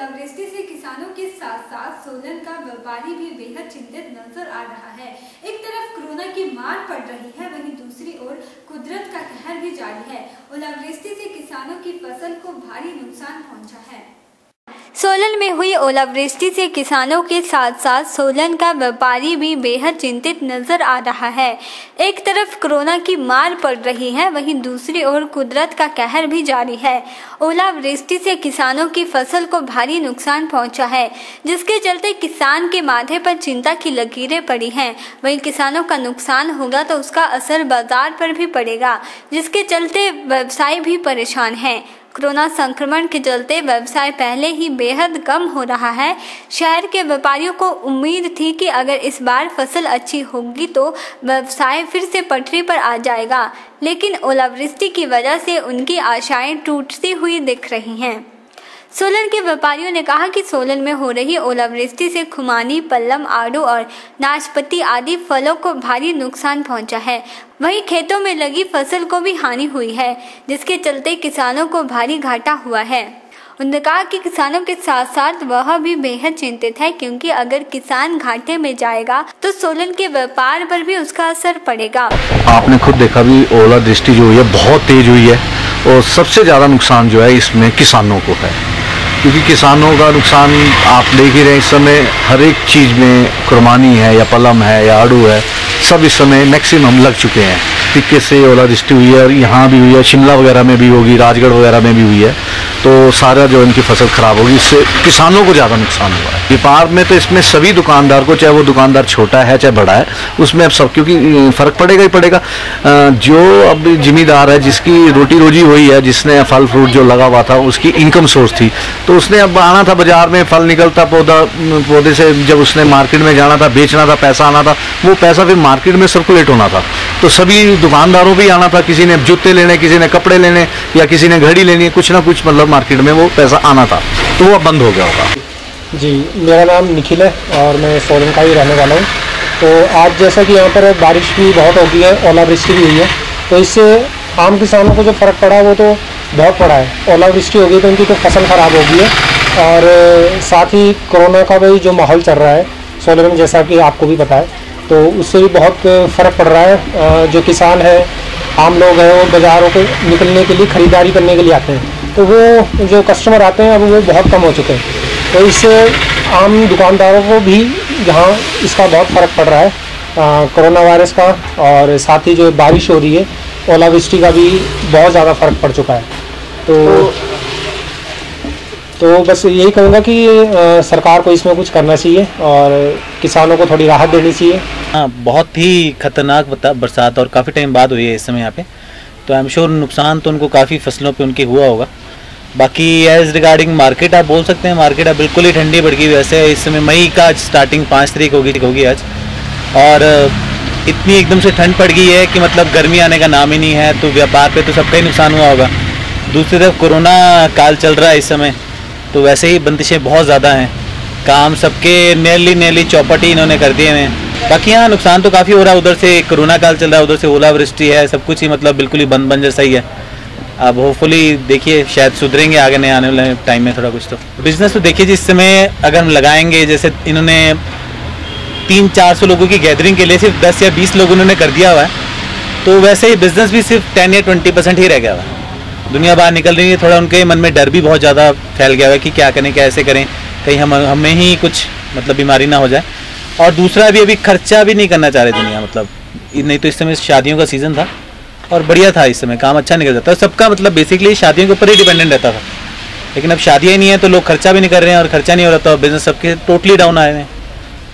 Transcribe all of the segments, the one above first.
ओलावृष्टि से किसानों के साथ साथ सोलन का व्यापारी भी बेहद चिंतित नजर आ रहा है। एक तरफ कोरोना की मार पड़ रही है, वहीं दूसरी ओर कुदरत का कहर भी जारी है। ओलावृष्टि से किसानों की फसल को भारी नुकसान पहुंचा है। सोलन में हुई ओलावृष्टि से किसानों के साथ साथ सोलन का व्यापारी भी बेहद चिंतित नजर आ रहा है। एक तरफ कोरोना की मार पड़ रही है, वहीं दूसरी ओर कुदरत का कहर भी जारी है। ओलावृष्टि से किसानों की फसल को भारी नुकसान पहुंचा है, जिसके चलते किसान के माथे पर चिंता की लकीरें पड़ी हैं। वहीं किसानों का नुकसान होगा तो उसका असर बाजार पर भी पड़ेगा, जिसके चलते व्यवसाय भी परेशान है। कोरोना संक्रमण के चलते व्यवसाय पहले ही बेहद कम हो रहा है। शहर के व्यापारियों को उम्मीद थी कि अगर इस बार फसल अच्छी होगी तो व्यवसाय फिर से पटरी पर आ जाएगा, लेकिन ओलावृष्टि की वजह से उनकी आशाएं टूटती हुई दिख रही हैं। सोलन के व्यापारियों ने कहा कि सोलन में हो रही ओलावृष्टि से खुमानी, पल्लम, आड़ू और नाशपाती आदि फलों को भारी नुकसान पहुंचा है। वहीं खेतों में लगी फसल को भी हानि हुई है, जिसके चलते किसानों को भारी घाटा हुआ है। उन्होंने कहा कि किसानों के साथ साथ वह भी बेहद चिंतित है, क्योंकि अगर किसान घाटे में जाएगा तो सोलन के व्यापार पर भी उसका असर पड़ेगा। आपने खुद देखा भी ओलावृष्टि जो हुई है बहुत तेज हुई है, और सबसे ज़्यादा नुकसान जो है इसमें किसानों को है, क्योंकि किसानों का नुकसान आप देख ही रहे हैं। इस समय हर एक चीज़ में खुरमानी है या पलम है या आड़ू है, सब इस समय मैक्सिमम लग चुके हैं। तरीके से ओलावृष्टि हुई है और यहाँ भी हुई है, शिमला वगैरह में भी होगी, राजगढ़ वगैरह में भी हुई है, तो सारा जो इनकी फसल खराब होगी, इससे किसानों को ज़्यादा नुकसान हुआ है। व्यापार में तो इसमें सभी दुकानदार को, चाहे वो दुकानदार छोटा है चाहे बड़ा है, उसमें अब सब, क्योंकि फ़र्क पड़ेगा ही पड़ेगा। जो अब जिम्मेदार है, जिसकी रोटी रोजी हुई है, जिसने फल फ्रूट जो लगा हुआ था, उसकी इनकम सोर्स थी, तो उसने अब आना था बाजार में, फल निकलता पौधे से, जब उसने मार्केट में जाना था, बेचना था, पैसा आना था, वो पैसा फिर मार्केट में सर्कुलेट होना था। तो सभी दुकानदारों भी आना था, किसी ने जूते लेने, किसी ने कपड़े लेने, या किसी ने घड़ी लेनी, कुछ ना कुछ मतलब मार्केट में वो पैसा आना था, तो वो अब बंद हो गया होगा। जी, मेरा नाम निखिल है और मैं सोलन का ही रहने वाला हूँ। तो आज जैसा कि यहाँ पर बारिश भी बहुत हो गई है, ओलावृष्टि भी हुई है, तो इससे आम किसानों को जो फ़र्क पड़ा वो तो बहुत पड़ा है। ओलावृष्टि हो गई तो उनकी तो फसल ख़राब हो गई है, और साथ ही कोरोना का भी जो माहौल चल रहा है सोलन में, जैसा कि आपको भी पता है, तो उससे भी बहुत फ़र्क पड़ रहा है। जो किसान है, आम लोग हैं, वो बाज़ारों को निकलने के लिए, ख़रीदारी करने के लिए आते हैं, तो वो जो कस्टमर आते हैं अब वो बहुत कम हो चुके हैं। तो इससे आम दुकानदारों को भी जहाँ इसका बहुत फ़र्क पड़ रहा है कोरोना वायरस का, और साथ ही जो बारिश हो रही है, ओलावृष्टि का भी बहुत ज़्यादा फ़र्क पड़ चुका है। तो बस यही कहूँगा कि सरकार को इसमें कुछ करना चाहिए और किसानों को थोड़ी राहत देनी चाहिए। हाँ, बहुत ही खतरनाक बरसात और काफ़ी टाइम बाद हुई है इस समय यहाँ पे, तो आई एम श्योर नुकसान तो उनको काफ़ी फसलों पे उनके हुआ होगा। बाकी एज रिगार्डिंग मार्केट, आप बोल सकते हैं मार्केट अब बिल्कुल ही ठंडी बढ़ गई। वैसे इस समय मई का स्टार्टिंग 5 तारीख होगी आज, और इतनी एकदम से ठंड पड़ गई है कि मतलब गर्मी आने का नाम ही नहीं है, तो व्यापार पे तो सबका ही नुकसान हुआ होगा। दूसरी तरफ कोरोना काल चल रहा है इस समय, तो वैसे ही बंदिशें बहुत ज़्यादा हैं, काम सबके नियरली चौपट ही इन्होंने कर दिए हैं। बाकी यहाँ नुकसान तो काफ़ी हो रहा है, उधर से कोरोना काल चल रहा है, उधर से ओलावृष्टि है, सब कुछ ही मतलब बिल्कुल ही बंद जैसा ही है। अब होपफुली देखिए शायद सुधरेंगे आगे नहीं आने वाले टाइम में थोड़ा कुछ। तो बिज़नेस तो देखिए जिस समय अगर हम लगाएंगे, जैसे इन्होंने 300-400 लोगों की गैदरिंग के लिए सिर्फ 10 या 20 लोग उन्होंने कर दिया हुआ है, तो वैसे ही बिज़नेस भी सिर्फ 10 या 20% ही रह गया हुआ है। दुनिया बाहर निकल रही है, थोड़ा उनके मन में डर भी बहुत ज़्यादा फैल गया हुआ है कि क्या करें, कैसे करें, कहीं हमें ही कुछ मतलब बीमारी ना हो जाए। और दूसरा भी अभी खर्चा भी नहीं करना चाह रहे दुनिया, मतलब नहीं तो इस समय शादियों का सीज़न था और बढ़िया था, इस समय काम अच्छा निकल जाता है, सबका मतलब बेसिकली शादियों के ऊपर ही डिपेंडेंट रहता था। लेकिन अब शादियाँ ही नहीं है तो लोग खर्चा भी नहीं कर रहे हैं, और खर्चा नहीं हो रहा तो बिज़नेस सबके टोटली डाउन आए हैं।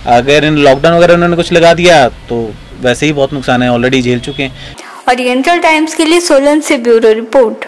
अगर इन लॉकडाउन वगैरह उन्होंने कुछ लगा दिया तो वैसे ही बहुत नुकसान है, ऑलरेडी झेल चुके हैं। ओरिएंटल टाइम्स के लिए सोलन से ब्यूरो रिपोर्ट।